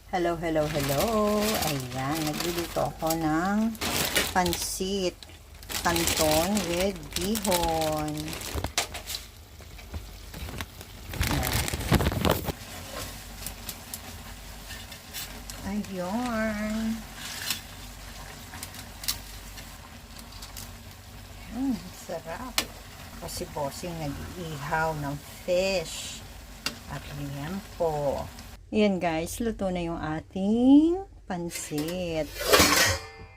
Hello, hello, hello. Ayan, nagluluto ako ng pansit canton with bihon. Ayun. Sarap. Kasi bossing nag-iihaw ng fish at liempo. Ayan guys, luto na yung ating pansit.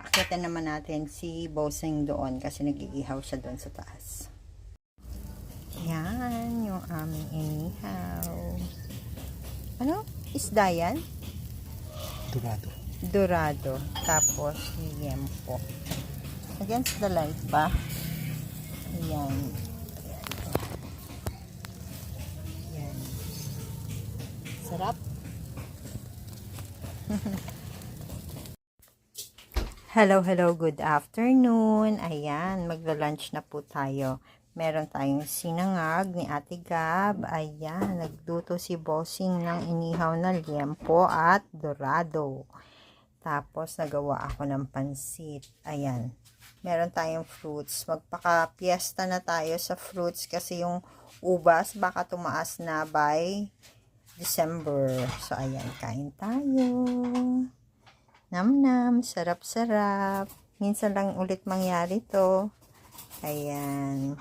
Akitan naman natin si bossing doon kasi nag-iihaw siya doon sa taas. Ayan, yung aming inihaw. Ano? Isda yan? Dorado. Dorado. Tapos, liempo. Against the light ba? Ayan. Ayan. Sarap. Hello, hello, good afternoon. Ayan, magla-lunch na po tayo. Meron tayong sinangag ni Ate Gab. Ayan, nagluto si Bossing ng inihaw na liempo at dorado. Tapos, nagawa ako ng pansit. Ayan, meron tayong fruits. Magpaka-piesta na tayo sa fruits kasi yung ubas baka tumaas na by December. So, ayan, kain tayo. Nam-nam, sarap-sarap. Minsan lang ulit mangyari to. Ayan.